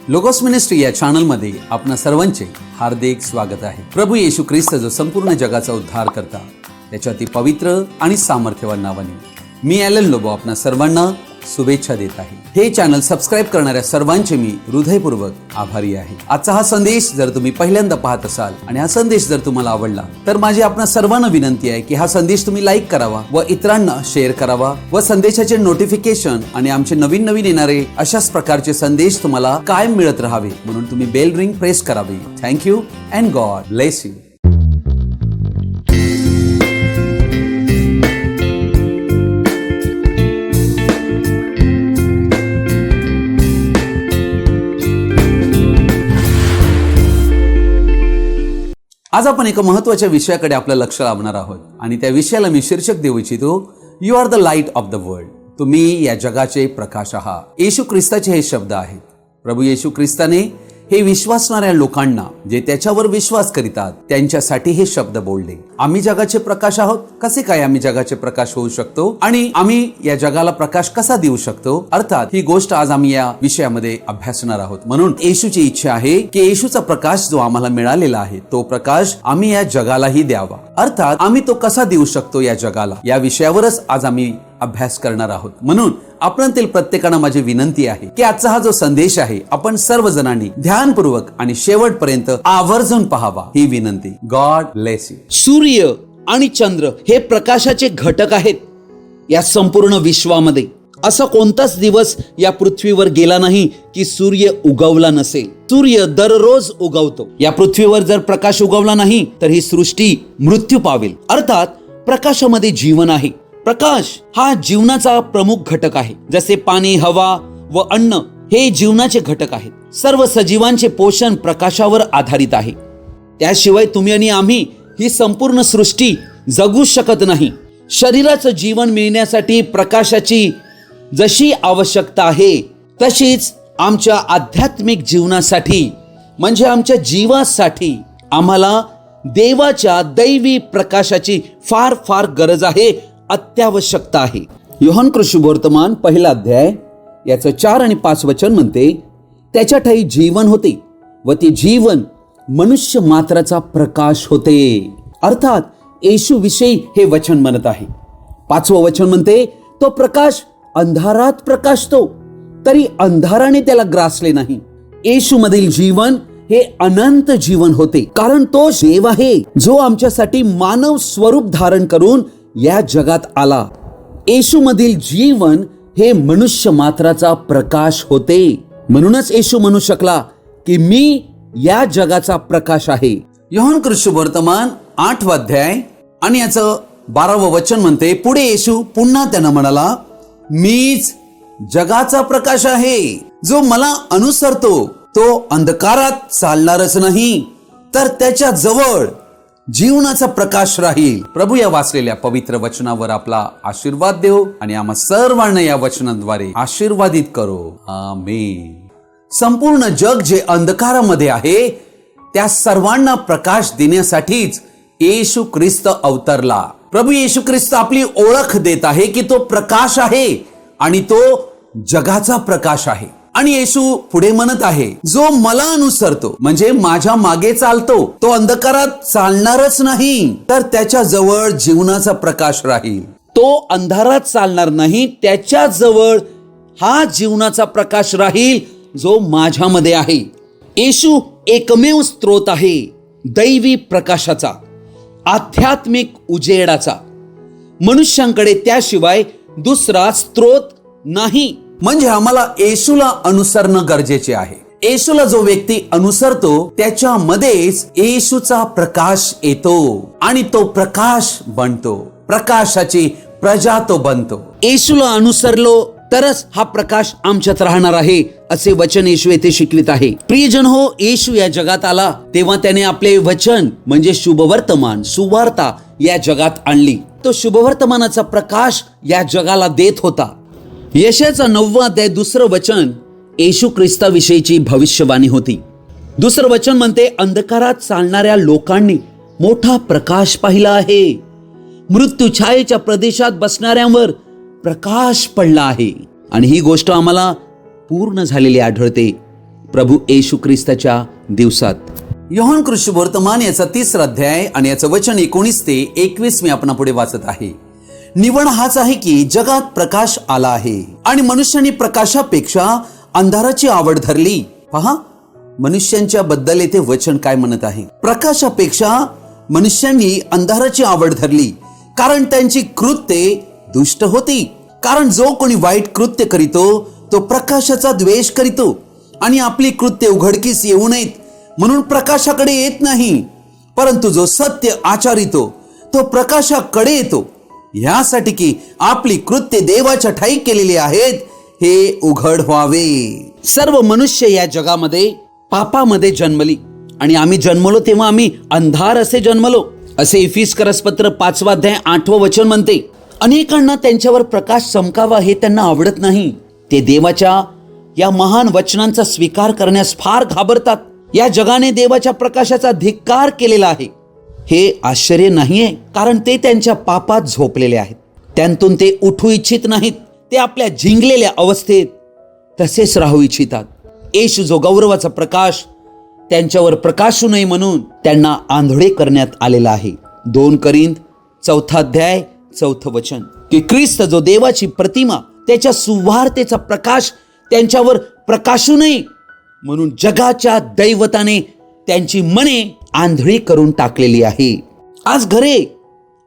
Logos ministry या चॅनलमध्ये आपणा सर्वांचे हार्दिक स्वागत आहे। प्रभू येशू ख्रिस्त जो संपूर्ण जगाचा उद्धार करता त्याच्या अति पवित्र आणि सामर्थ्यवान नावाने मी ॲलन लोबो आपणा सर्वांना शुभेच्छा देत आहे। हे चॅनल सबस्क्राइब करणाऱ्या सर्वांचे मी हृदयपूर्वक आभारी आहे। आजचा हा संदेश जर तुम्ही पहिल्यांदा पाहत असाल आणि हा संदेश जर तुम्हाला आवडला तर माझी आपणा सर्वांना विनंती आहे की हा संदेश तुम्ही लाईक करावा व इतरांना शेअर करावा व संदेशाचे नोटिफिकेशन आणि आमचे नवीन येणारे अशाच प्रकारचे संदेश तुम्हाला कायम मिळत राहावे म्हणून तुम्ही बेल रिंग प्रेस करावी। Thank you and God bless you. आज आपण एका महत्त्वाच्या विषयाकडे आपलं लक्ष लावणार आहोत आणि त्या विषयाला मी शीर्षक देऊ इच्छितो, you are the light of the world. तुम्ही या जगाचे प्रकाश आहात। येशू ख्रिस्ताचे हे शब्द आहेत। प्रभू येशू ख्रिस्ताने हे विश्वासणाऱ्या लोकांना जे त्याच्यावर विश्वास करीतात त्यांच्यासाठी हे शब्द बोलले। आम्ही जगाचे प्रकाश आहोत। कसे काय आम्ही जगाचे प्रकाश होऊ शकतो आणि आम्ही या जगाला प्रकाश कसा देऊ शकतो, अर्थात ही गोष्ट आज आम्ही या विषयामध्ये अभ्यासणार आहोत। म्हणून येशूची इच्छा आहे की येशूचा प्रकाश जो आम्हाला मिळालेला आहे तो प्रकाश आम्ही या जगालाही द्यावा। अर्थात आम्ही तो कसा देऊ शकतो या जगाला, या विषयावरच आज आम्ही अभ्यास करणार आहोत। म्हणून आपणातील प्रत्येकाला माझी विनंती आहे की आजचा हा जो संदेश आहे आपण सर्वजणांनी ध्यानपूर्वक आणि शेवटपर्यंत आवर्जून पहावा ही विनंती। God bless you. सूर्य आणि चंद्र हे प्रकाशाचे घटक आहेत या संपूर्ण विश्वामध्ये। असा कोणताच दिवस या पृथ्वीवर गेला नाही की सूर्य उगवला नसेल। सूर्य दररोज उगवतो। या पृथ्वीवर जर प्रकाश उगवला नाही तर ही सृष्टी मृत्यू पावेल। अर्थात प्रकाशामध्ये जीवन आहे। प्रकाश हा जीवनाचा प्रमुख घटक आहे। जसे पाणी, हवा व अन्न हे जीवनाचे घटक आहेत। सर्व सजीवांचे पोषण प्रकाशावर आधारित आहे। त्याशिवाय तुम्ही आणि आम्ही ही संपूर्ण सृष्टी जगू शकत नाही। शरीराचं जीवन मिळण्यासाठी प्रकाशाची जशी आवश्यकता आहे तशीच आमच्या आध्यात्मिक जीवनासाठी म्हणजे आमच्या जीवासाठी आम्हाला देवाच्या दैवी प्रकाशाची फार फार गरज आहे, अत्यावश्यकता आहे। योहान शुभवर्तमान 1 अध्याय याचं 4 आणि 5 वचन म्हणते, त्याच्या ठायी जीवन होते व ते जीवन मनुष्य मात्राचा प्रकाश होते। अर्थात येशू विषयी हे वचन म्हणत आहे। 5वं वचन म्हणते, तो प्रकाश अंधारात प्रकाशतो तरी अंधाराने त्याला ग्रासले नाही। येशू मधील जीवन हे अनंत जीवन होते, कारण तो देव आहे जो आमच्यासाठी मानव स्वरूप धारण करून या जगात आला। येशू मधील जीवन हे मनुष्य मात्राचा प्रकाश होते। म्हणूनच येशू म्हणू शकला की मी या जगाचा प्रकाश आहे। योहान शुभवर्तमान 8 अध्याय आणि याचं 12वं वचन म्हणते, पुढे येशू पुन्हा त्यांना म्हणाला, मीच जगाचा प्रकाश आहे। जो मला अनुसरतो तो अंधकारात चालणारच नाही तर त्याच्या जवळ जीवनाचा प्रकाश राहील। प्रभू या वाचलेल्या पवित्र वचनावर आपला आशीर्वाद देव आणि आम्हा सर्वांना या वचनाद्वारे आशीर्वादित करो। आमेन। संपूर्ण जग जे अंधकारामध्ये आहे त्या सर्वांना प्रकाश देण्यासाठीच येशू ख्रिस्त अवतरला। प्रभू येशू ख्रिस्त आपली ओळख देत आहे की तो प्रकाश आहे आणि तो जगाचा प्रकाश आहे। आणि येशू पुढे म्हणत आहे, जो मला अनुसरतो म्हणजे माझ्या मागे चालतो तो अंधकारात चालणारच नाही तर त्याच्या जवळ जीवनाचा प्रकाश राहील। तो अंधारात चालणार नाही, त्याच्या जवळ हा जीवनाचा प्रकाश राहील जो माझ्यामध्ये आहे। येशू एकमेव स्रोत आहे दैवी प्रकाशाचा, आध्यात्मिक उजेडाचा। मनुष्यांकडे त्याशिवाय दुसरा स्रोत नाही। म्हणजे आम्हाला येशूला अनुसरणं गरजेचे आहे। येशूला जो व्यक्ती अनुसरतो त्याच्यामध्येच येशूचा प्रकाश येतो आणि तो प्रकाश बनतो, प्रकाशाची प्रजा तो बनतो। येशूला अनुसरलो तरच हा प्रकाश आमच्यात राहणार आहे असे वचन येशू येथे शिकवित आहे। प्रियजन हो, येशू या जगात आला तेव्हा त्याने आपले वचन म्हणजे शुभवर्तमान, सुवार्ता या जगात आणली। तो शुभवर्तमानाचा प्रकाश या जगाला देत होता। यशाचा 9 अध्याय 2 वचन येशू ख्रिस्ताविषयीची भविष्यवाणी होती। 2 वचन म्हणते, अंधकारात चालणाऱ्या लोकांनी मोठा प्रकाश पाहिला आहे। मृत्यू छायेच्या प्रदेशात बसणाऱ्यांवर प्रकाश पडला आहे। आणि ही गोष्ट आम्हाला पूर्ण झालेली आढळते। प्रभू येशू ख्रिस्ताच्या दिवसात. योहान कृष्णवर्तमान याचा 3रा अध्याय आणि याचं वचन 19 ते 21 मी आपणा पुढे वाचत आहे. निवण हाच आहे की जगात प्रकाश आला आहे आणि मनुष्याने प्रकाशापेक्षा अंधाराची आवड धरली. पहा, मनुष्यांच्या बद्दल येथे वचन काय म्हणत आहे. प्रकाशापेक्षा मनुष्यांनी अंधाराची आवड धरली, कारण त्यांची कृत्ये दुष्ट होती. कारण जो कोणी वाईट कृत्य करीतो तो प्रकाशाचा द्वेष करीतो आणि आपली कृत्ये उघडकीस येऊ नयेत म्हणून प्रकाशाकडे येत नाही. परंतु जो सत्य आचरितो तो प्रकाशाकडे येतो, यासाठी की आपली कृत्ये देवाच्या ठायी केलेली आहेत हे उघड व्हावे. सर्व मनुष्य या जगामध्ये पापामध्ये जन्मली आणि आम्ही जन्मलो तेव्हा आम्ही अंधार असे जन्मलो, असे इफिसकरस पत्र 5वा अध्याय 8वं वचन म्हणते. अनेकांना त्यांच्यावर प्रकाश चमकावा हे त्यांना आवडत नाही. ते देवाच्या या महान वचनांचा स्वीकार करण्यास फार घाबरतात. या जगाने देवाच्या प्रकाशाचा धिक्कार केलेला आहे. हे आश्चर्य नाहीये, कारण ते त्यांच्या पापात झोपलेले आहेत. त्यांतून ते उठू इच्छित नाहीत. ते आपल्या झिंगलेल्या अवस्थेत तसेच राहू इच्छितात. येशू जो गौरवाचा प्रकाश त्यांच्यावर प्रकाशू नये म्हणून त्यांना आंधळे करण्यात आलेला आहे. 2 कोरिंथ 4 अध्याय 4 वचन, की ख्रिस्त जो देवाची प्रतिमा त्याच्या सुवार्तेचा प्रकाश त्यांच्यावर प्रकाशू नये म्हणून जगाच्या दैवताने त्यांची मने आंधळी करून टाकलेली आहे. आज घरे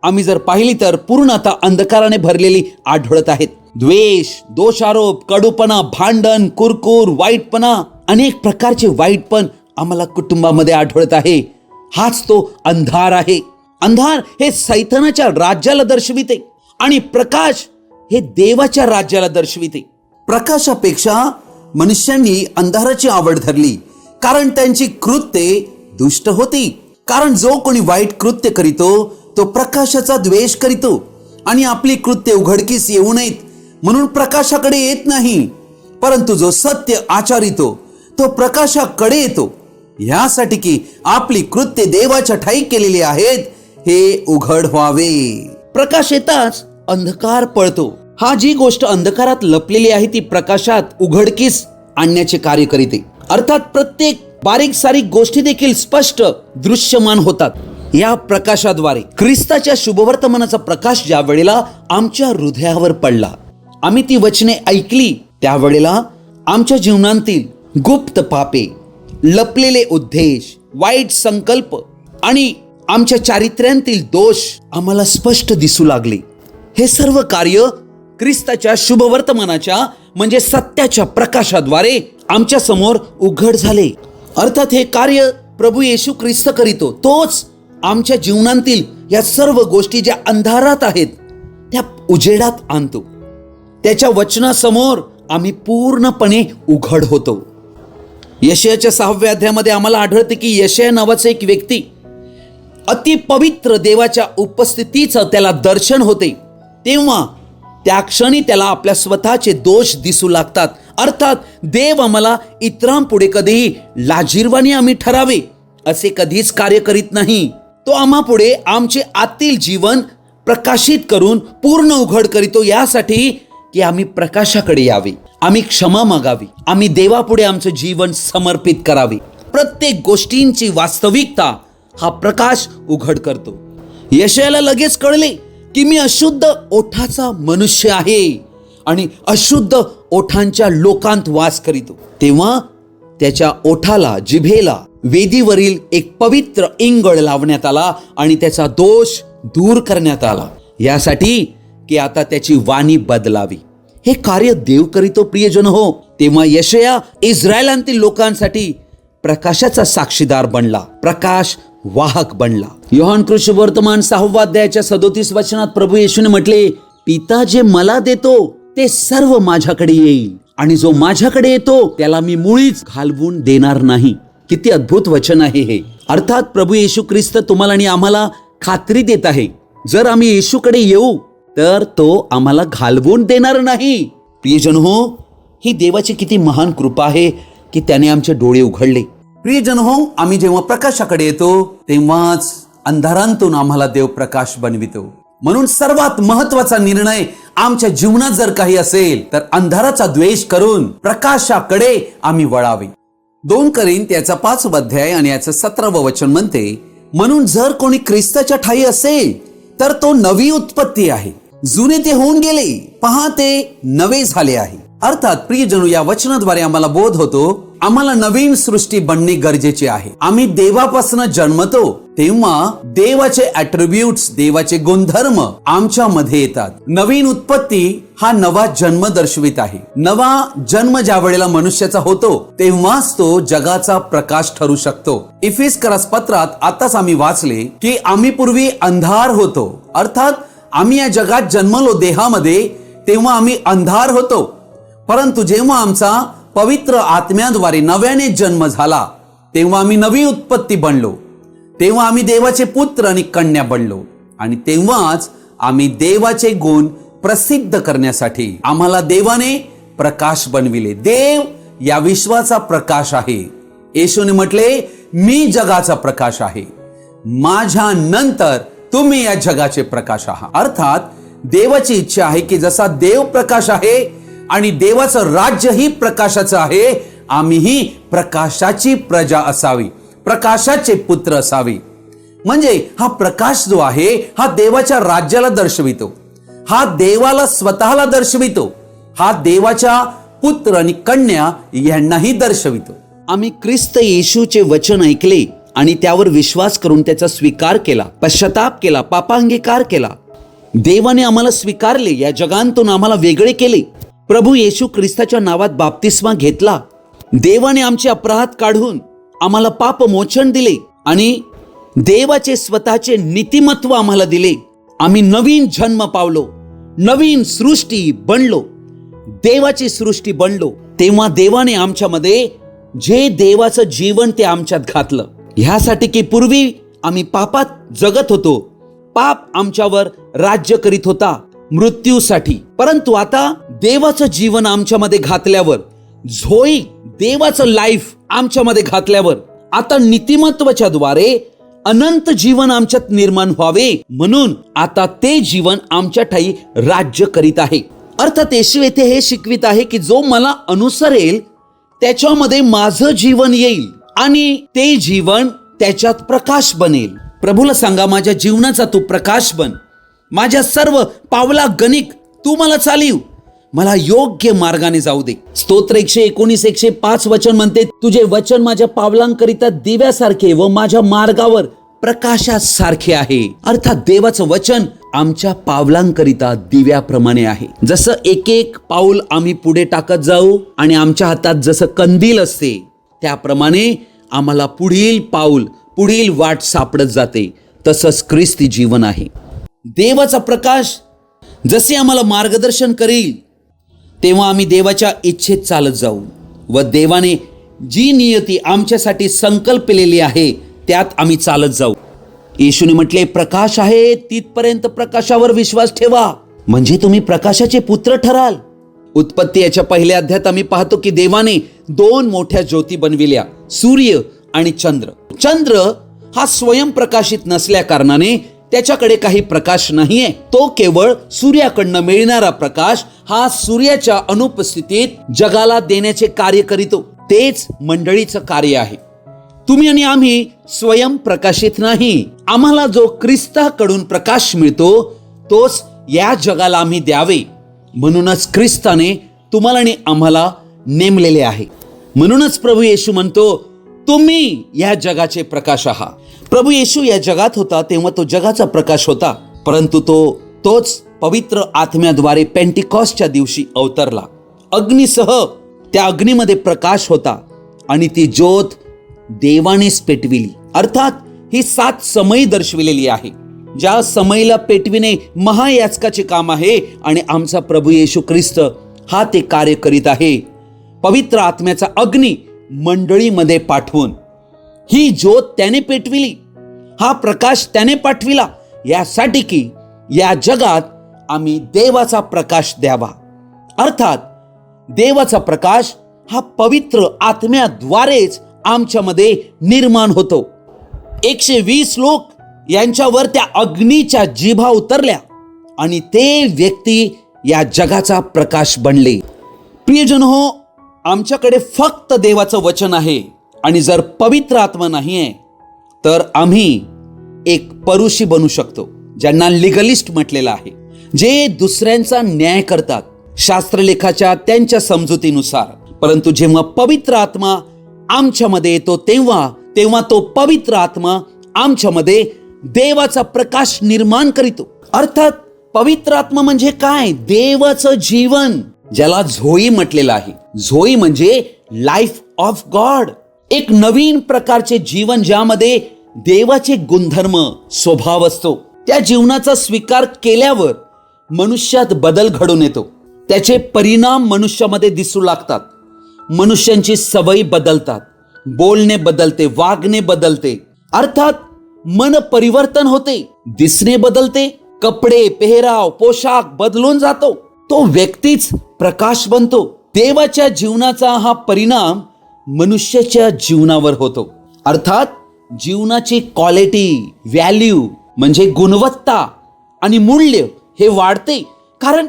आम्ही जर पाहिली तर पूर्णतः अंधकाराने भरलेली आढळत आहेत. द्वेष, दोषारोप, कडूपणा, भांडण, कुरकुर, वाईटपणा, अनेक प्रकारचे वाईटपण आम्हाला कुटुंबामध्ये आढळत आहे. हाच तो अंधार आहे. अंधार हे सैतानाच्या राज्याला दर्शविते आणि प्रकाश हे देवाच्या राज्याला दर्शविते. प्रकाशापेक्षा मनुष्यांनी अंधाराची आवड धरली, कारण त्यांची कृत्ये दुष्ट होती. कारण जो कोणी वाईट कृत्य करीतो तो प्रकाशाचा द्वेष करीतो आणि आपली कृत्ये उघडकीस येऊ नयेत म्हणून प्रकाशाकडे येत नाही. परंतु जो सत्य आचरितो तो प्रकाशाकडे येतो, यासाठी की आपली कृत्ये देवाच्या ठायी केलेली आहेत हे उघड व्हावे. प्रकाश येताच अंधकार पळतो. हा जी गोष्ट अंधकारात लपलेली आहे ती प्रकाशात उघडकीस आणण्याचे कार्य करीते. अर्थात प्रत्येक बारीक सारीक गोष्टी देखील स्पष्ट दृश्यमान होतात या प्रकाशाद्वारे. ख्रिस्ताच्या शुभवर्तमानाचा प्रकाश ज्या वेळेला आमच्या हृदयावर पडला, आम्ही ती वचने ऐकली, त्यावेळेला आमच्या जीवनातील गुप्त पापे, लपलेले उद्देश, वाईट संकल्प आणि आमच्या चारित्र्यांतील दोष आम्हाला स्पष्ट दिसू लागले. हे सर्व कार्य ख्रिस्ताच्या शुभवर्तमानाच्या म्हणजे सत्याच्या प्रकाशाद्वारे आमच्या समोर उघड झाले. अर्थात हे कार्य प्रभू येशू ख्रिस्त करीतो. तोच आमच्या जीवनातील या सर्व गोष्टी ज्या अंधारात आहेत त्या उजेडात आणतो. त्याच्या वचनासमोर आम्ही पूर्णपणे उघड होतो. यशायाच्या 6व्या अध्यायामध्ये आम्हाला आढळते की यशाया नावाचा एक व्यक्ती अति पवित्र देवाच्या उपस्थितीचं त्याला दर्शन होते. तेव्हा त्या क्षणी त्याला आपल्या स्वतःचे दोष दिसू लागतात. अर्थात देव आम्हाला इतरांपुढे कधीही लाजिरवाणी आम्ही ठरावे असे कधीच कार्य करीत नाही. तो आम्हापुढे आमचे आतील जीवन प्रकाशित करून पूर्ण उघड करीतो, यासाठी की आम्ही प्रकाशाकडे यावे, आम्ही क्षमा मागावी, आम्ही देवापुढे आमचं जीवन समर्पित करावे. प्रत्येक गोष्टींची वास्तविकता हा प्रकाश उघड करतो. यशायाला लगेच कळले की मी अशुद्ध ओठाचा मनुष्य आहे आणि अशुद्ध ओठांच्या लोकांत वास करीतो. तेव्हा त्याच्या ओठाला, जिभेला वेदीवरील एक पवित्र इंगळ लावण्यात आला आणि त्याचा दोष दूर करण्यात आला, यासाठी की आता त्याची वाणी बदलावी. हे कार्य देव करीतो प्रियजन हो. तेव्हा यशाया इस्रायलांतील लोकांसाठी प्रकाशाचा साक्षीदार बनला, प्रकाश वाहक बनला. योहान कृष्णवर्तमान 6व्या अध्यायाच्या 37 वचनात प्रभू येशूने म्हटले, पिता जे मला देतो ते सर्व माझ्याकडे येईल आणि जो माझ्याकडे येतो त्याला मी मुळीच घालवून देणार नाही. किती अद्भुत वचन आहे हे. अर्थात प्रभू येशू ख्रिस्त तुम्हाला आणि आम्हाला खात्री देत आहे, जर आम्ही येशूकडे येऊ तर तो आम्हाला घालवून देणार नाही. प्रियजन हो, ही देवाची किती महान कृपा आहे की त्याने आमचे डोळे उघडले. प्रियजन हो, आम्ही जेव्हा प्रकाशाकडे येतो तेव्हाच अंधारांतून आम्हाला देव प्रकाश बनवितो. म्हणून सर्वात महत्वाचा निर्णय आमच्या जीवनात जर काही असेल तर अंधाराचा द्वेष करून प्रकाशाकडे आम्ही वळावे. 2 कोरिंथ्याचा 5 अध्याय आणि याचं 17 वचन म्हणते, म्हणून जर कोणी ख्रिस्ताच्या ठायी असेल तर तो नवी उत्पत्ती आहे, जुने ते होऊन गेले, पहा ते नवे झाले आहे. अर्थात प्रियजनो, या वचनाद्वारे आम्हाला बोध होतो, आम्हाला नवीन सृष्टी बनणे गरजेचे आहे. आम्ही देवापासून जन्मतो तेव्हा देवाचे ॲट्रिब्यूट्स, देवाचे गुणधर्म आमच्यामध्ये येतात. नवीन उत्पत्ती हा नवा जन्म दर्शवित आहे. नवा जन्म ज्या वेळेला मनुष्याचा होतो तेव्हाच तो जगाचा प्रकाश ठरू शकतो. इफिसकरास पत्रात आताच आम्ही वाचले की आम्ही पूर्वी अंधार होतो, अर्थात आम्ही या जगात जन्मलो देहामध्ये तेव्हा आम्ही अंधार होतो, परंतु जेव्हा आमचा पवित्र आत्म्याद्वारे नव्याने जन्म झाला तेव्हा आम्ही नवी उत्पत्ती बनलो, तेव्हा आम्ही देवाचे पुत्र आणि कन्या बनलो आणि तेव्हाच आम्ही देवाचे गुण प्रसिद्ध करण्यासाठी आम्हाला देवाने प्रकाश बनविले. देव या विश्वाचा प्रकाश आहे. येशूने म्हटले, मी जगाचा प्रकाश आहे, माझ्या नंतर तुम्ही या जगाचे प्रकाश आहात. अर्थात देवाची इच्छा आहे की जसा देव प्रकाश आहे आणि देवाचं राज्य ही प्रकाशाचं आहे, आम्हीही प्रकाशाची प्रजा असावी, प्रकाशाचे पुत्र असावे. म्हणजे हा प्रकाश जो आहे हा देवाच्या राज्याला दर्शवितो, हा देवाला स्वतःला दर्शवितो, हा देवाच्या पुत्र आणि कन्या यांनाही दर्शवितो. आम्ही ख्रिस्त येशूचे वचन ऐकले आणि त्यावर विश्वास करून त्याचा स्वीकार केला, पश्चाताप केला, पापांगीकार केला. देवाने आम्हाला स्वीकारले, या जगांतून आम्हाला वेगळे केले. प्रभू येशू ख्रिस्ताच्या नावात बाप्तिस्मा घेतला. देवाने आमचे अपराध काढून आम्हाला पाप मोचन दिले आणि देवाचे स्वतःचे नीतिमत्व आम्हाला दिले. आम्ही नवीन जन्म पावलो, नवीन सृष्टी बनलो, देवाची सृष्टी बनलो. तेव्हा देवाने आमच्यामध्ये जे देवाचं जीवन ते आमच्यात घातलं, ह्यासाठी की पूर्वी आम्ही पापात जगत होतो, पाप आमच्यावर राज्य करीत होता मृत्यूसाठी, परंतु आता देवाचं जीवन आमच्यामध्ये घातल्यावर, झोई देवाचं लाईफ आमच्यामध्ये घातल्यावर, आता नीतिमत्वाच्या द्वारे अनंत जीवन आमच्यात निर्माण व्हावे म्हणून आता ते जीवन आमच्या ठाई राज्य करीत आहे. अर्थात येशू येथे हे शिकवित आहे की जो मला अनुसरेल त्याच्यामध्ये माझं जीवन येईल आणि ते जीवन त्याच्यात प्रकाश बनेल. प्रभूला सांगा, माझ्या जीवनाचा तू प्रकाश बन, माझ्या सर्व पावला गणिक तू मला चालीव, मला योग्य मार्गाने जाऊ दे. स्तोत्र 119 105 वचन म्हणते, तुझे वचन माझ्या पावलांकरिता दिव्यासारखे व माझ्या मार्गावर प्रकाशासारखे आहे. अर्थात देवाचं वचन आमच्या पावलांकरिता दिव्याप्रमाणे आहे. जसं एक एक पाऊल आम्ही पुढे टाकत जाऊ आणि आमच्या हातात जसं कंदील असते त्याप्रमाणे आम्हाला पुढील पाऊल, पुढील वाट सापडत जाते. तसंच ख्रिस्ती जीवन आहे. देवाचा प्रकाश जसे आम्हाला मार्गदर्शन करेल तेव्हा आम्ही देवाच्या इच्छेत चालत जाऊ व देवाने जी नियती आमच्यासाठी संकल्पलेली आहे त्यात आम्ही चालत जाऊ. येशूने म्हटले, प्रकाश आहे तिथपर्यंत प्रकाशावर विश्वास ठेवा म्हणजे तुम्ही प्रकाशाचे पुत्र ठराल. उत्पत्ती याच्या पहिल्या अध्यायात आम्ही पाहतो की देवाने 2 मोठ्या ज्योती बनविल्या, सूर्य आणि चंद्र. चंद्र हा स्वयंप्रकाशित नसल्या कारणाने त्याच्याकडे काही प्रकाश नाहीये. तो केवळ सूर्याकडनं मिळणारा प्रकाश हा सूर्याच्या अनुपस्थितीत जगाला देण्याचे कार्य करीतो. तेच मंडळीचं कार्य आहे. तुम्ही आणि आम्ही स्वयंप्रकाशित नाही. आम्हाला जो ख्रिस्ताकडून प्रकाश मिळतो तोच या जगाला आम्ही द्यावे. म्हणूनच ख्रिस्ताने तुम्हाला आणि आम्हाला नेमलेले आहे. म्हणूनच प्रभू येशू म्हणतो, तुम्ही या जगाचे प्रकाश आहात. प्रभू येशू या जगात होता तेव्हा तो जगाचा प्रकाश होता, परंतु तोच पवित्र आत्म्याद्वारे पेंटिकॉस्टच्या दिवशी अवतरला. अग्नीसह त्या अग्नीमध्ये प्रकाश होता आणि ती ज्योत देवानेच पेटविली. अर्थात ही 7 समयी दर्शविलेली आहे. ज्या समयीला पेटविणे महायाजकाचे काम आहे आणि आमचा प्रभू येशू ख्रिस्त हा ते कार्य करीत आहे. पवित्र आत्म्याचा अग्नी मंडळीमध्ये पाठवून ही ज्योत त्याने पेटविली, हा प्रकाश त्याने पाठविला यासाठी की या जगात आम्ही देवाचा प्रकाश द्यावा. अर्थात देवाचा प्रकाश हा पवित्र आत्म्याद्वारेच आमच्यामध्ये निर्माण होतो. 120 लोक यांच्यावर त्या अग्नीच्या जिभा उतरल्या आणि ते व्यक्ती या जगाचा प्रकाश बनले. प्रियजन हो, आमच्याकडे फक्त देवाचं वचन आहे आणि जर पवित्र आत्मा नाहीये तर आम्ही एक परुषी बनू शकतो, ज्यांना लिगलिस्ट म्हटलेलं आहे, जे दुसऱ्यांचा न्याय करतात शास्त्रलेखाच्या त्यांच्या समजुतीनुसार. परंतु जेव्हा पवित्र आत्मा आमच्यामध्ये येतो तेव्हा तो पवित्र आत्मा आमच्यामध्ये देवाचा प्रकाश निर्माण करीतो. अर्थात पवित्र आत्मा म्हणजे काय? देवाचं जीवन, ज्याला झोई म्हटलेलं आहे. झोई म्हणजे लाईफ ऑफ गॉड, एक नवीन प्रकारचे जीवन ज्यामध्ये देवाचे गुणधर्म स्वभाव असतो. त्या जीवनाचा स्वीकार केल्यावर मनुष्यात बदल घडून येतो. त्याचे परिणाम मनुष्यामध्ये दिसू लागतात. मनुष्यांची सवयी बदलतात, बोलणे बदलते, वागणे बदलते. अर्थात मन परिवर्तन होते, दिसणे बदलते, कपडे, पेहराव, पोशाख बदलून जातो. तो व्यक्तीच प्रकाश बनतो. देवाच्या जीवनाचा हा परिणाम मनुष्याच्या जीवनावर होतो. अर्थात जीवनाची क्वालिटी, व्हॅल्यू म्हणजे गुणवत्ता आणि मूल्य हे वाढते, कारण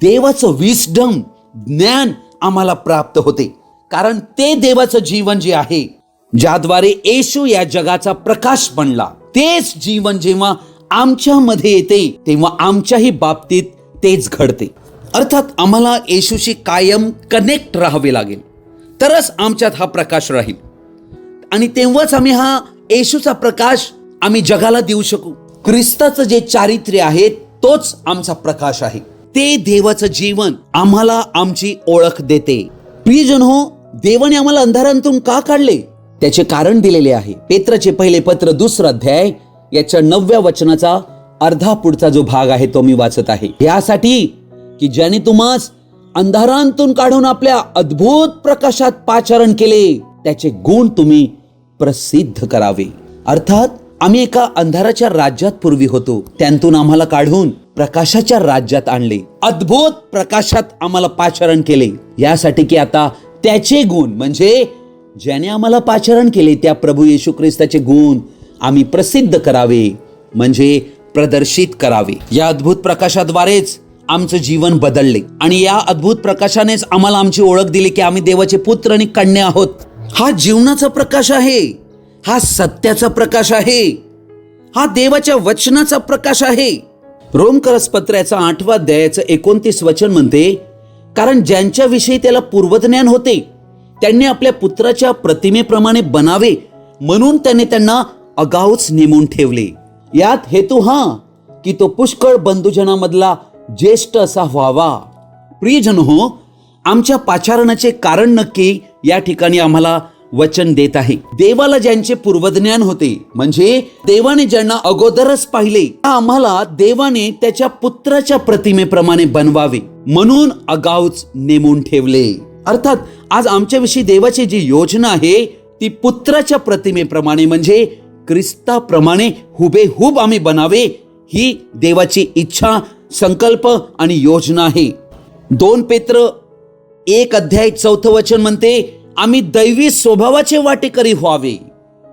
देवाचं विस्डम, ज्ञान आम्हाला प्राप्त होते. कारण ते देवाचं जीवन जे आहे, ज्याद्वारे येशू या जगाचा प्रकाश बनला, तेच जीवन जेव्हा आमच्यामध्ये येते तेव्हा आमच्याही बाबतीत तेच घडते. अर्थात आम्हाला येशूशी कायम कनेक्ट राहावे लागेल, तरच आमच्यात हा प्रकाश राहील आणि तेव्हाच आम्ही हा येशूचा प्रकाश आम्ही जगाला देऊ शकू. ख्रिस्ताचं जे चारित्र्य आहे तोच आमचा प्रकाश आहे. ते देवाचं जीवन आम्हाला आमची ओळख देते. प्रियजन हो, देवाने आम्हाला अंधारातून का काढले त्याचे कारण दिलेले आहे. पेत्राचे पहिले पत्र 2 अध्याय याच्या 9व्या वचनाचा अर्धा पुढचा जो भाग आहे तो मी वाचत आहे. यासाठी की ज्याने तुम्हास अंधारातून काढून आपल्या अद्भुत प्रकाशात पाचारण केले, त्याचे गुण तुम्ही प्रसिद्ध करावे. अर्थात आम्ही एका अंधाराच्या राज्यात पूर्वी होतो, त्यांतून आम्हाला काढून प्रकाशाच्या राज्यात आणले, अद्भुत प्रकाशात आम्हाला पाचारण केले, यासाठी की आता त्याचे गुण म्हणजे ज्याने आम्हाला पाचारण केले त्या प्रभू येशू ख्रिस्ताचे गुण आम्ही प्रसिद्ध करावे, म्हणजे प्रदर्शित करावे. या अद्भुत प्रकाशाद्वारेच आमचं जीवन बदलले आणि या अद्भुत प्रकाशानेच आम्हाला आमची ओळख दिली की आम्ही देवाचे पुत्र आणि कन्या आहोत. हा जीवनाचा प्रकाश आहे, हा सत्याचा प्रकाश आहे, हा देवाच्या वचनाचा प्रकाश आहे. रोमकरसपत्राचा 8व्या अध्यायाचं 29 वचन म्हणते, कारण ज्यांच्याविषयी त्याला पूर्वज्ञान होते त्यांनी आपल्या पुत्राच्या प्रतिमेप्रमाणे बनावे म्हणून त्याने त्यांना अगाऊच नेमून ठेवले. यात हेतू हा की तो पुष्कळ बंधुजनामधला ज्येष्ठ असा व्हावा. प्रियजन हो, आमच्या पाचारणाचे कारण नक्की या ठिकाणी आम्हाला वचन देत आहे. देवाला ज्यांचे पूर्वज्ञान होते म्हणजे देवाने ज्यांना अगोदरच पाहिले, आम्हाला देवाने त्याच्या पुत्राच्या प्रतिमेप्रमाणे बनवावे म्हणून अगाऊच नेमून ठेवले. अर्थात आज आमच्याविषयी देवाची जी योजना आहे ती पुत्राच्या प्रतिमेप्रमाणे म्हणजे ख्रिस्ताप्रमाणे हुबेहूब आम्ही बनावे, ही देवाची इच्छा, संकल्प आणि योजना आहे. 2 पेत्र 1 अध्याय 4 वचन म्हणते, आम्ही दैवी स्वभावाचे वाटेकरी व्हावे,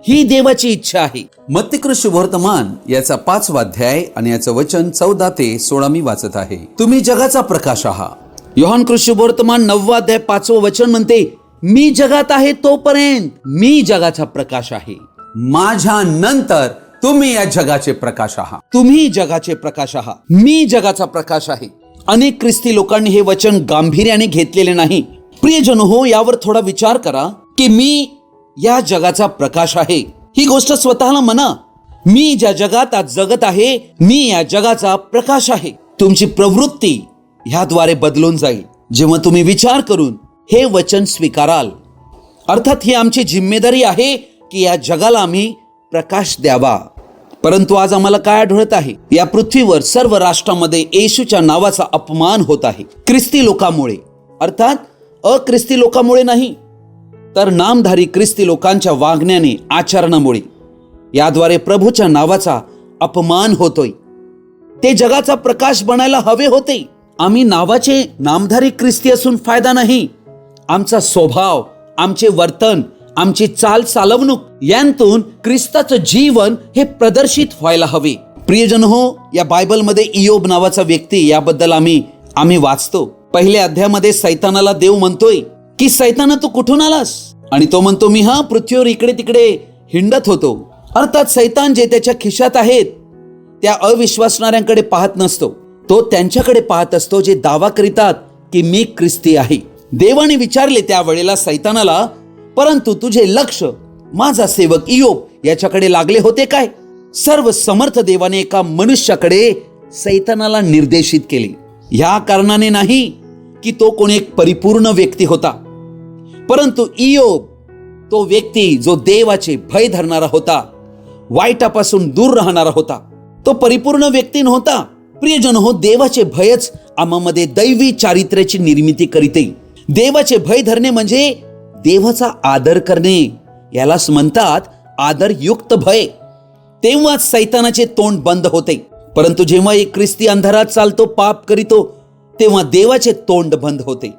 ही देवाची इच्छा आहे. मत्ती शुभवर्तमान याचा 5वा अध्याय आणि याचं वचन 14 ते 16 मी वाचत आहे. तुम्ही जगाचा प्रकाश आहात. योहान शुभवर्तमान 9वा अध्याय 5वं वचन म्हणते, मी जगात आहे तोपर्यंत मी जगाचा प्रकाश आहे. माझ्या नंतर तुम्ही या जगाचे प्रकाश आहात. तुम्ही जगाचे प्रकाश आहात, मी जगाचा प्रकाश आहे. अनेक ख्रिस्ती लोकांनी हे वचन गांभीर्याने घेतलेले नाही. प्रियजन हो, यावर थोडा विचार करा की मी या जगाचा प्रकाश आहे. ही गोष्ट स्वतःला म्हणा, मी ज्या जगात आज जगत आहे मी या जगाचा प्रकाश आहे. तुमची प्रवृत्ती ह्याद्वारे बदलून जाईल जेव्हा तुम्ही विचार करून हे वचन स्वीकाराल. अर्थात ही आमची जिम्मेदारी आहे की या जगाला आम्ही प्रकाश द्यावा. परंतु आज आम्हाला काय आढळत आहे, या पृथ्वीवर सर्व राष्ट्रांमध्ये येशूच्या नावाचा अपमान होत आहे. ख्रिस्ती लोकांमुळे, अर्थात अख्रिस्ती लोकांमुळे नाही, तर नामधारी ख्रिस्ती लोकांच्या वागण्याने, आचरणामुळे याद्वारे प्रभूच्या नावाचा अपमान होतोय. ते जगाचा प्रकाश बनायला हवे होते. आम्ही नावाचे नामधारी ख्रिस्ती असून फायदा नाही. आमचा स्वभाव, आमचे वर्तन, आमची चाल चालवणूक यांतून ख्रिस्ताचं जीवन हे प्रदर्शित व्हायला हवे. प्रियजन हो, या बायबलमध्ये इयोब नावाचा व्यक्ती, याबद्दल आम्ही वाचतो. पहिल्या अध्यायामध्ये सैतानाला देव म्हणतोय की सैताना तू कुठून आलास? आणि तो म्हणतो मी पृथ्वीवर इकडे तिकडे हिंडत होतो. अर्थात सैतान जे त्याच्या खिशात आहेत त्या अविश्वासणाऱ्यांकडे पाहत नसतो, तो त्यांच्याकडे पाहत असतो जे दावा करीतात की मी ख्रिस्ती आहे. देवाने विचारले त्यावेळेला सैतानाला, परंतु तुझे लक्ष माझा सेवक इयोब याच्याकडे लागले होते काय? सर्व समर्थ देवाने एका मनुष्याकडे सैतानाला निर्देशित केले. या कारणाने नाही की तो कोणी एक परिपूर्ण व्यक्ती होता, परंतु इयोब तो व्यक्ती जो देवाचे भय धरणारा होता, वाईटापासून दूर राहणारा होता, तो परिपूर्ण व्यक्ती नव्हता. प्रियजन हो, देवाचे भयच आम्हामध्ये दैवी चारित्र्याची निर्मिती करीते. देवाचे भय धरणे म्हणजे देवाचा आदर करणे, यालाच म्हणतात आदरयुक्त भय. तेव्हाच सैतानाचे तोंड बंद होते. परंतु जेव्हा एक ख्रिस्ती अंधारात चालतो, पाप करीतो, तेव्हा देवाचे तोंड बंद होते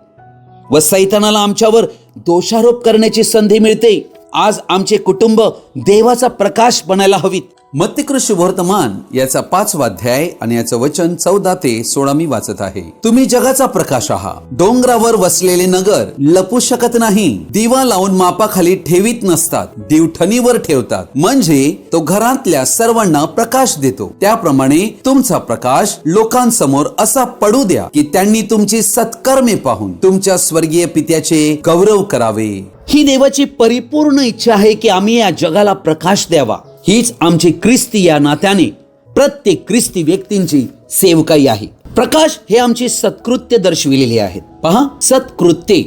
व सैतानाला आमच्यावर दोषारोप करण्याची संधी मिळते. आज आमचे कुटुंब देवाचा प्रकाश बनायला हवीत. मत्ती शुभवर्तमान याचा 5वा अध्याय आणि याचं वचन 14 ते 16 मी वाचत आहे. तुम्ही जगाचा प्रकाश आहात. डोंगरावर वसलेले नगर लपू शकत नाही. दिवा लावून मापाखाली ठेवीत नसतात, दिवठणीवर ठेवतात, म्हणजे तो घरातल्या सर्वांना प्रकाश देतो. त्याप्रमाणे तुमचा प्रकाश लोकांसमोर असा पडू द्या की त्यांनी तुमची सत्कर्मे पाहून तुमच्या स्वर्गीय पित्याचे गौरव करावे. ही देवाची परिपूर्ण इच्छा आहे की आम्ही या जगाला प्रकाश द्यावा. हीच आमची ख्रिस्ती या नात्याने प्रत्येक ख्रिस्ती व्यक्तींची सेवकाई आहे. प्रकाश हे आमची सत्कृत्य दर्शविलेली आहेत. पहा, सत्कृत्ये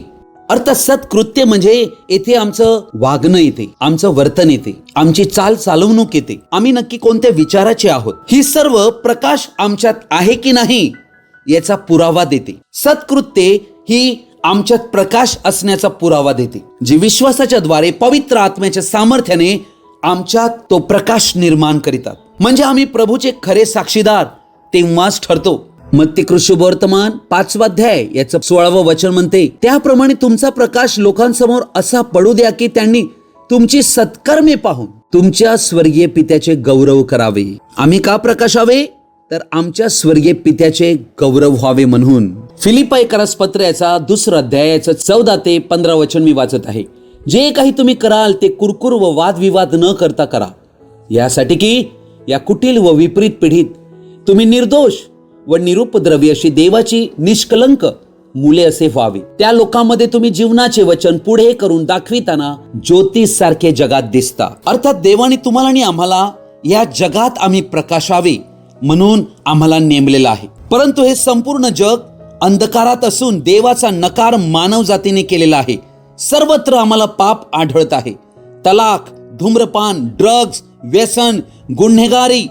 अर्थात सत्कृत्य म्हणजे येथे आमचं वागणं येते, आमचं वर्तन येते, आमची चालवणूक येते, आम्ही नक्की कोणत्या विचाराचे आहोत, ही सर्व प्रकाश आमच्यात आहे की नाही याचा पुरावा देते. सत्कृत्ये ही आमच्यात प्रकाश असण्याचा पुरावा देते, जी विश्वासाच्या द्वारे पवित्र आत्म्याच्या सामर्थ्याने आमच्यात तो प्रकाश निर्माण करीतात. म्हणजे आम्ही प्रभूचे खरे साक्षीदार तेव्हाच ठरतो. मत्ती शुभवर्तमान 5वा अध्याय याचं 16वं वचन म्हणते, त्याप्रमाणे तुमचा प्रकाश लोकांसमोर असा पडू द्या की त्यांनी तुमची सत्कर्मे पाहून तुमच्या स्वर्गीय पित्याचे गौरव करावे. आम्ही का प्रकाशावे? तर आमच्या स्वर्गीय पित्याचे गौरव व्हावे म्हणून. फिलिप्पीकरास पत्र याचा 2रा अध्याय याचं 14 ते 15 वचन मी वाचत आहे. जे काही तुम्ही कराल ते कुरकुर व वादविवाद न करता करा, यासाठी की या कुटील व विपरीत पिढीत तुम्ही निर्दोष व निरुपद्रवी अशी देवाची निष्कलंक मुले असे व्हावे. त्या लोकांमध्ये तुम्ही जीवनाचे वचन पुढे करून दाखविताना ज्योतिषासारखे जगात दिसता. अर्थात देवाने तुम्हाला आणि आम्हाला या जगात आम्ही प्रकाशावे म्हणून आम्हाला नेमलेलं आहे. परंतु हे संपूर्ण जग अंधकारात असून देवाचा नकार मानव जातीने केलेला आहे. सर्वत्र आम्हाला पाप आढळत आहे. तलाक, धूम्रपान, ड्रग्ज, व्यसन, गुन्हेगारी,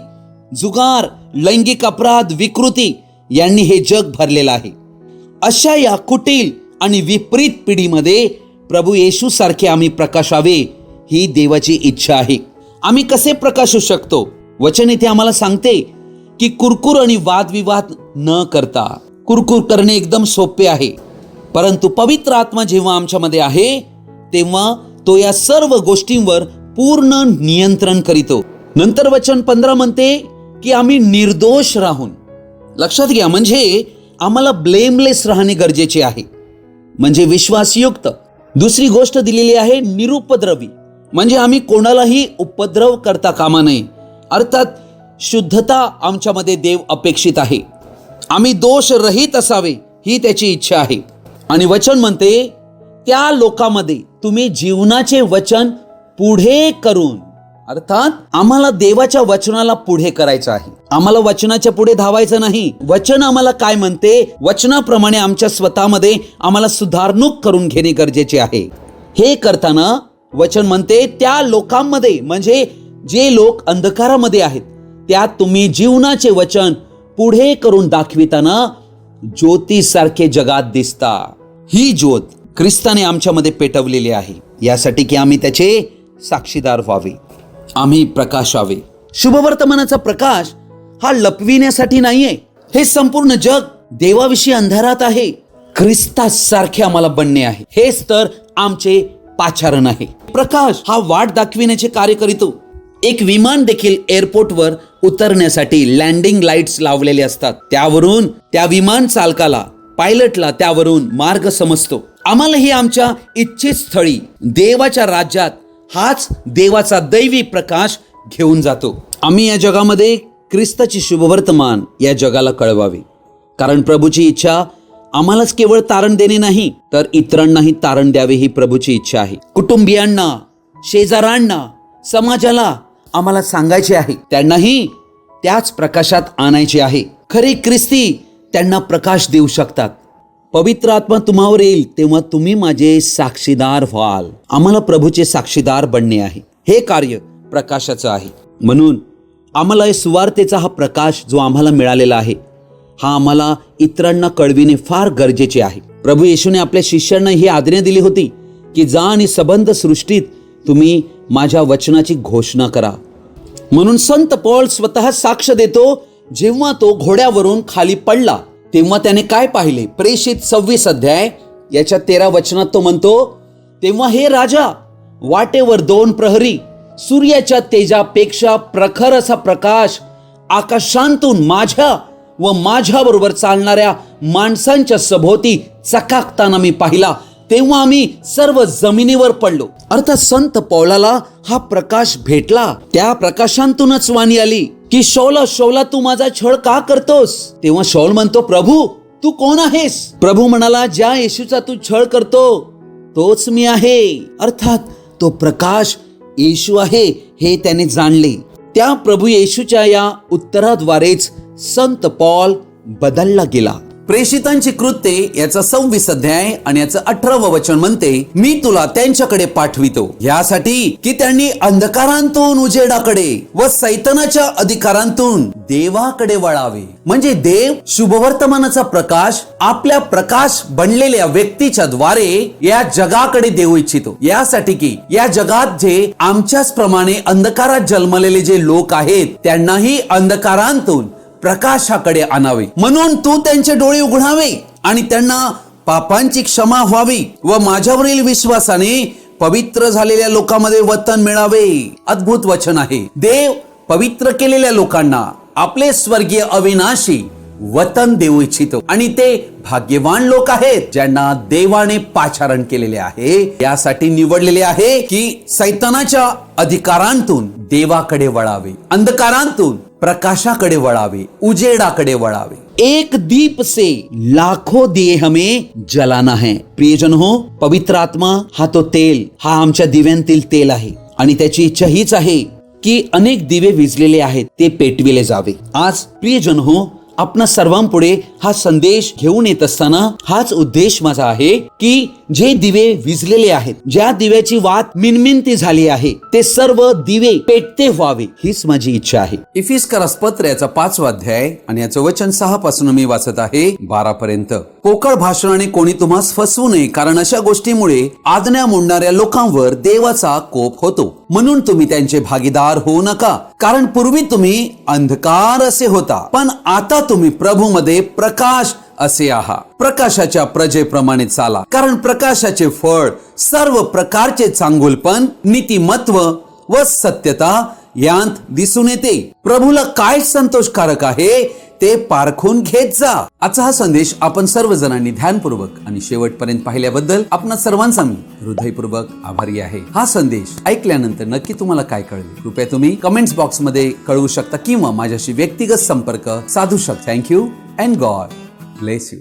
जुगार, लैंगिक अपराध, विकृती यांनी हे जग भरलेलं आहे. अशा या कुटील आणि विपरीत पिढीमध्ये प्रभू येशू सारखे आम्ही प्रकाशावे ही देवाची इच्छा आहे. आम्ही कसे प्रकाशू शकतो? वचन इथे आम्हाला सांगते की कुरकुर आणि वादविवाद न करता. कुरकुर करणे एकदम सोपे आहे, परंतु पवित्र आत्मा जेव्हा आमच्यामध्ये आहे तेव्हा तो या सर्व गोष्टींवर पूर्ण नियंत्रण करीतो. नंतर वचन 15 म्हणते की आम्ही निर्दोष राहून, लक्षात घ्या, म्हणजे आम्हाला ब्लेमलेस राहणे गरजेचे आहे, म्हणजे विश्वासयुक्त. दुसरी गोष्ट दिलेली आहे निरुपद्रवी, म्हणजे आम्ही कोणालाही उपद्रव करता कामा नये. अर्थात शुद्धता आमच्यामध्ये देव अपेक्षित आहे. आम्ही दोष रहित असावे ही त्याची इच्छा आहे. आणि वचन म्हणते त्या लोकांमध्ये तुम्ही जीवनाचे वचन पुढे करून, अर्थात आम्हाला देवाच्या वचनाला पुढे करायचं आहे. आम्हाला वचनाच्या पुढे धावायचं नाही. वचन आम्हाला काय म्हणते, वचनाप्रमाणे आमच्या स्वतःमध्ये आम्हाला सुधारणूक करून घेणे गरजेचे आहे. हे करताना वचन म्हणते त्या लोकांमध्ये, म्हणजे जे लोक अंधकारामध्ये आहेत, त्यात तुम्ही जीवनाचे वचन पुढे करून दाखविताना ज्योतीसारखे जगात दिसता. ही ज्योत ख्रिस्ताने आमच्यामध्ये पेटवलेली आहे, यासाठी की आम्ही त्याचे साक्षीदार व्हावे, आम्ही प्रकाशावे. शुभवर्तमानाचा प्रकाश हा लपविण्यासाठी नाहीये. हे संपूर्ण जग देवाविषयी अंधारात आहे. ख्रिस्तासारखे आम्हाला बनणे आहे. हेच तर आमचे पाचारण आहे. प्रकाश हा वाट दाखविण्याचे कार्य करीतो. एक विमान देखील एअरपोर्टवर उतरण्यासाठी लँडिंग लाईट्स लावलेले असतात. त्यावरून त्या विमान चालकाला पायलटला त्यावरून मार्ग समजतो. आम्हालाही आमच्या इच्छित स्थळी देवाच्या राज्यात हाच देवाचा दैवी प्रकाश घेऊन जातो. आम्ही या जगामध्ये ख्रिस्ताची शुभवर्तमान या जगाला कळवावे, कारण प्रभूची इच्छा आम्हालाच केवळ तारण देणे नाही, तर इतरांनाही तारण द्यावे ही प्रभूची इच्छा आहे. कुटुंबियांना, शेजाऱ्यांना, समाजाला आम्हाला सांगायचे आहे, त्यांनाही त्याच प्रकाशात आणायचे आहे. खरे ख्रिस्ती त्यांना प्रकाश देऊ शकतात. पवित्र आत्मा तुम्हावर येईल तेव्हा तुम्ही माझे साक्षीदार व्हाल. आम्हाला प्रभूचे साक्षीदार बनणे आहे. हे कार्य प्रकाशाचं आहे. म्हणून आम्हाला या सुवार्तेचा हा प्रकाश जो आम्हाला मिळालेला आहे, हा आम्हाला इतरांना कळविणे फार गरजेचे आहे. प्रभू येशूने आपल्या शिष्यांना ही आज्ञा दिली होती की जा आणि सबंध सृष्टीत तुम्ही माझ्या वचनाची घोषणा करा. म्हणून संत पौल स्वतः साक्ष देतो, जेव्हा तो घोड्यावरून खाली पडला तेव्हा त्याने काय पाहिले. प्रेषित 26 अध्याय याच्या 13 वचनात तो म्हणतो, तेव्हा हे राजा, वाटेवर 2 प्रहरी सूर्याच्या तेजापेक्षा प्रखर असा प्रकाश आकाशांतून माझ्या व माझ्याबरोबर चालणाऱ्या माणसांच्या सभोवती चकाकताना मी पाहिला. तेव्हा आम्ही सर्व जमिनीवर पडलो. अर्थात संत पौलाला हा प्रकाश भेटला. त्या प्रकाशांतूनच वाणी आली की शौला, शौला, तू माझा छळ का करतोस? तेव्हा शौल म्हणतो, प्रभू तू कोण आहेस? प्रभू म्हणाला, ज्या येशूचा तू छळ करतो तोच मी आहे. अर्थात तो प्रकाश येशू आहे हे त्याने जाणले. त्या प्रभू येशूच्या या उत्तराद्वारेच संत पौल बदलला गेला. प्रेषितांची कृत्ये याचा 26 अध्याय आणि याचं 18 वचन म्हणते, मी तुला त्यांच्याकडे पाठवितो यासाठी की त्यांनी अंधकारांतून उजेडाकडे व सैतानाच्या अधिकारांतून देवाकडे वळावे. म्हणजे देव शुभवर्तमानाचा प्रकाश आपल्या प्रकाश बनलेल्या व्यक्तीच्या द्वारे या जगाकडे देऊ इच्छितो. यासाठी की या जगात जे आमच्याच प्रमाणे अंधकारात जन्मलेले जे लोक आहेत त्यांनाही अंधकारांतून प्रकाशाकडे आणावे. म्हणून तू त्यांचे डोळे उघडावे आणि त्यांना पापांची क्षमा व्हावी व माझ्यावरील विश्वासाने पवित्र झालेल्या लोकांमध्ये वतन मिळावे. अद्भुत वचन आहे. देव पवित्र केलेल्या लोकांना आपले स्वर्गीय अविनाशी वतन देऊ इच्छितो आणि ते भाग्यवान लोक आहेत ज्यांना देवाने पाचारण केलेले आहे. यासाठी निवडलेले आहे की सैतानाच्या अधिकारांतून देवाकडे वळावे, अंधकारांतून प्रकाशाकडे वळावे, उजेडाकडे वळावे. एक दीप से लाखों दिए हमें जलाना है. प्रियजन हो, पवित्र आत्मा हा तो तेल, हा आमच्या दिव्यांतील तेल आहे आणि त्याची इच्छा हीच आहे की अनेक दिवे विझलेले आहेत ते पेटविले जावे. आज प्रियजन हो, आपणा सर्वांपुढे हा संदेश घेऊन येत असताना हाच उद्देश माझा आहे की जे दिवे विझलेले आहेत, ज्या दिव्याची वात मिनमिनती झाली आहे, ते सर्व दिवे पेटते व्हावे हीच माझी इच्छा आहे. इफिस्करास पत्र याचा 5वा अध्याय आणि याचं वचन 6 पासून मी वाचत आहे 12 पर्यंत. पोकळ भाषणाने कोणी तुम्हास फसवू नये, कारण अशा गोष्टीमुळे आज्ञा मोडणाऱ्या लोकांवर देवाचा कोप होतो. म्हणून तुम्ही त्यांचे भागीदार होऊ नका, कारण पूर्वी तुम्ही अंधकार असे होता, पण आता तुम्ही प्रभू मध्ये प्रकाश असे आहात. प्रकाशाच्या प्रजेप्रमाणे चाला, कारण प्रकाशाचे फळ सर्व प्रकारचे चांगुलपण, नीतिमत्व व सत्यता यांत दिसून येते. प्रभूला काय संतोषकारक आहे ते पारखून घेत जा. आजचा हा संदेश आपण सर्वजणांनी ध्यानपूर्वक आणि शेवटपर्यंत पाहिल्याबद्दल आपण सर्वांचा मी हृदयपूर्वक आभारी आहे. हा संदेश ऐकल्यानंतर नक्की तुम्हाला काय कळले कृपया तुम्ही कमेंट्स बॉक्स मध्ये कळवू शकता किंवा माझ्याशी व्यक्तिगत संपर्क साधू शकता. Thank you and God bless you.